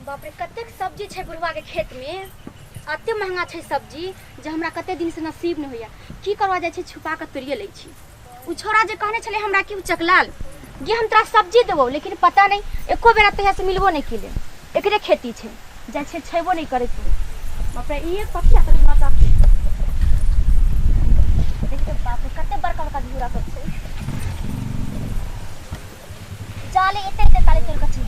बाप रे कतेक सब्जी छै बुढ़वा के खेत में अते महंगा छै सब्जी जे हमरा कते दिन से नसीब नहीं होया की करवा जाय छै छुपा के तोड़िए लै छी। उ छोरा जे कहने छले हमरा कि चकलाल गे हम तोरा सब्जी देबो लेकिन पता नहीं एको बेरा तहिया से मिलबो नहीं केले। एकरे खेती छै जाय छै छेबो नहीं करे तू। बाप रे ई पक्षिया कर माता देखते बाप रे कते बड़का बड़का झूरा सब छै जाले एते एते ताले तोड़ के छै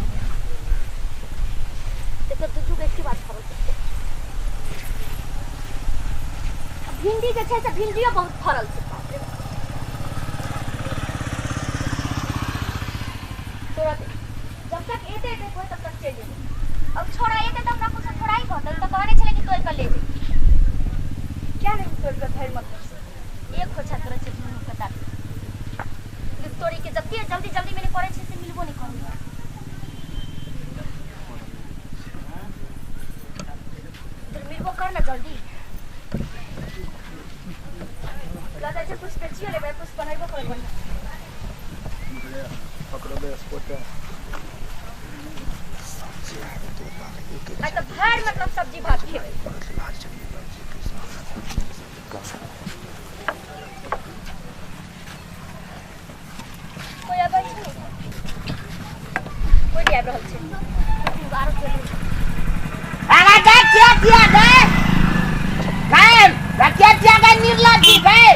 देखो दूधू के की बात खबर भिंडी जे छै से भिंडियो बहुत फरल छै तोरा जब तक एते एते कोई तब तक चल जेबे। अब छोड़ा एते तब हमरा कुछ थोड़ा ही कहत तो कहने छले कि तोड़ के ले जे क्या नहीं तोड़ के धैर मतलब एक खोछा करे छै दुनू के दांत तोड़ी के जत्ते जल्दी जल्दी मैंने करे छै से मिलबो नहीं करूंगा। मिलबो कर ना जल्दी लगा जे कुछ बेचियो ले भाई कुछ बनाइबो करे बढ़िया पकड़ो बे स्पॉट आई तो भर मतलब सब्जी भात खेबे कोई आबै छै कोई आबै रहल छै बाहर चलू अरे क्या गए क्या गए निर्ला जी गए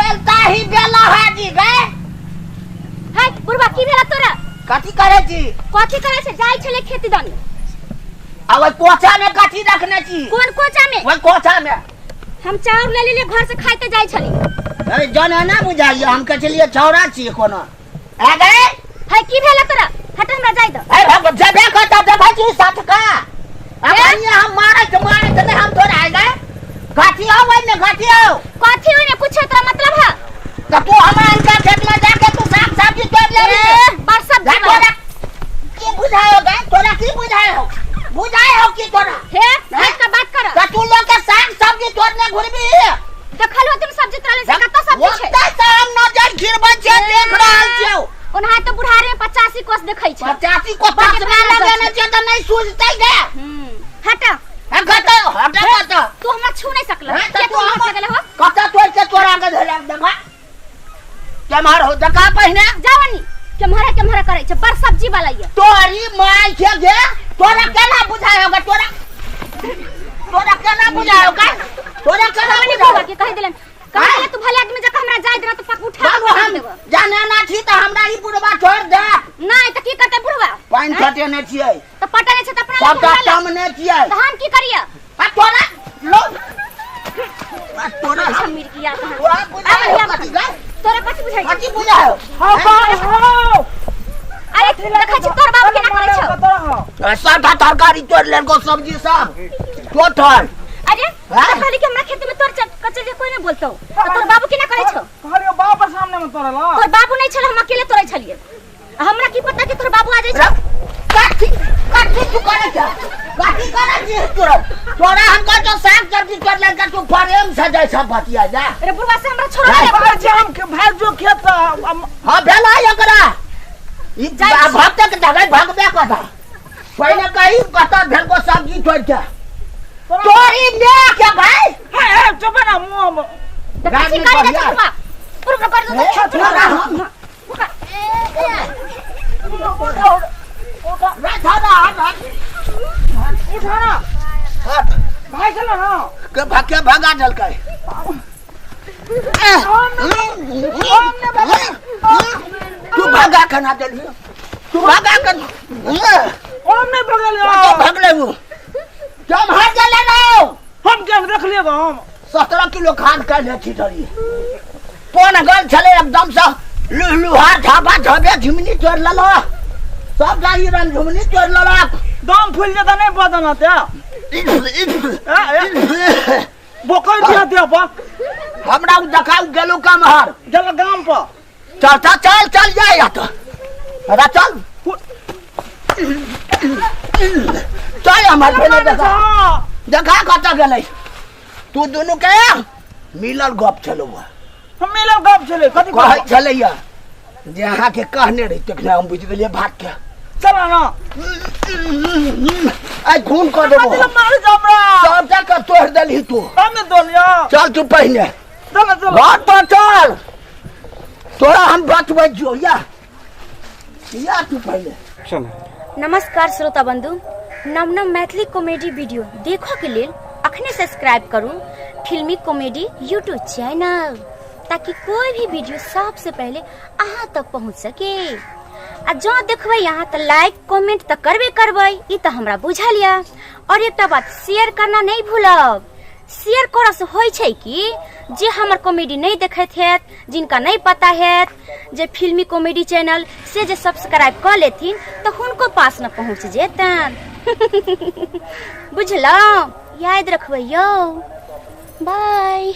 बोलता ही बेला है जी गए हाय बुढ़वा की भेला तोरा कथी करे जी कथी करे छै जाय छले खेती दन अब कोचा में कथी रखने छी कोन कोचा में वो कोचा में हम चाउर ले लेले घर से खाइते जाय छली। अरे जाने ना बुझाइए हम के चलिए छौरा छी कोनो आ गए हाय की भेला तोरा हट हमरा जाय द ए हम जबे कहता देखै छी साथ का अब हम मारे नहीं हम तोरा आ गए कथी होवे ने कथी होने कुछ तोरा मतलब है तो तू हमरा इनका खेत में जाके तू साग सब्जी तोड़ ले बड़ सब्जी तोरा की बुझाएगा तोरा की बुझाए हो की तोरा हे हट का बात कर तो तू लोग के साग सब्जी तोड़ने घुरबी देखल हो तुम सब्जी तोड़ले से कत सब्जी छै ओते से हम नजर गिरबै छै देख रहल छियौ ओना तो बुढ़ारे 85 कोस देखै छै 85 को तस्वीर लगाने छै त नहीं सूझतै गे हट हट तू हमरा छू नहीं सकल के तू हमर गेले हो कत तोड़ के तोरा के धैला देखा केमहर हो देखा पहिने जावनी केमहरा करे छै बड़ सब्जी वाला ये तोरी माय के गे तोरा केना बुझाय होगा तोरा केना बुझाय होगा तोरा केना नहीं होगा के कह देलन कहे तू भले आदमी जका हमरा जाय देना तो पक उठा के देबो जाने ना छी त हमरा ई बुढ़वा छोड़ दे नहीं त की करते बुढ़वा पानी खटे ने छियै त पटा नहीं छै त अपना सबटा कम ने छियै त हम की करिए आ तोरा लो आ तोरा मिर किया तोरा बुझाय कथी गे तोरा कथी बुझाय कथी बुझाय हो अरे देखै छी तोर बाबू केना करे छौ सबटा तरकारी तोड़ लेल को सब्जी सब टोटल अरे खाली के हमरा खेत में तोर कचले कोई नहीं बोलतो तोर बाबू केना करे छौ कहलियो बाप के सामने में तोड़ला तोर बाबू नहीं छल हम अकेले तोड़ै छलिए हमरा की पता कि तोर बाबू आ जाय छै कथी तू करे छ कथी करे छी तोरा हमका तो साग सब्जी कर ले का तू प्रेम से जाय सब बतिया जा अरे बुढ़वा से हमरा छोड़ा ले बात छै हम के भाग जो खेत हां भेला एकरा ई भक्त के जगह भगबे कथा पहले कही कता भेल को सब्जी तोड़ के तोरी ले के भाई हे चुप ना मुंह कथी करे छ बुढ़वा पूरा कर दो छोरा हम भाई चलो ना के भगा डलकै तू भगा कना देली तू भगा कर हम नहीं भगले तो भगले वो तुम हट चले ना हम के देख लेबो हम 17 किलो खाद कर ले छी तरी कोन गल छले एकदम से लुहार झापा झबे झुमनी तोड़ ललो सब गाई रन झुमनी तोड़ ललो दम फूल जदा नहीं बदना ते बोकर दिया दे बा हमरा उ देखाउ गेलु कमहर चल गांव पर चल जाए या तो अरे चल चल हमार भेले देखा कत गेलै तू दोनों के मिलल गप चलो हम मिलल गप चले कथि कहै छलैया जे अहाँ के कहने रही तखने हम बुझ गेलिए भाग के चला ना आई खून कर देबो कथी मार जामरा सब तक तोड़ देली तू हमें दोलिया चल तू पहले चल चल बात पर चल तोरा हम बचबै जो या तू पहले चल। नमस्कार श्रोता बंधु, नव नव मैथिली कॉमेडी वीडियो देखो के लिए अखने सब्सक्राइब करू फिल्मी कॉमेडी यूट्यूब चैनल, ताकि कोई भी वीडियो सबसे पहले अहाँ तक पहुँच सके। आ जो देखबै यहाँ तो लाइक कमेंट तो करबे करबै, ई तो हमरा बुझलिया। और एक बात शेयर करना नहीं भूलब। शेयर करऽ से होइ छै कि जे हमर कॉमेडी नहीं देखैत हैत, जिनका नहीं पता हैत, जे फिल्मी कॉमेडी चैनल से जे सब्सक्राइब कर लेथिन तो हुनको पास न पहुँच जेतन। बुझलौ? याद रखबै यौ। बाय।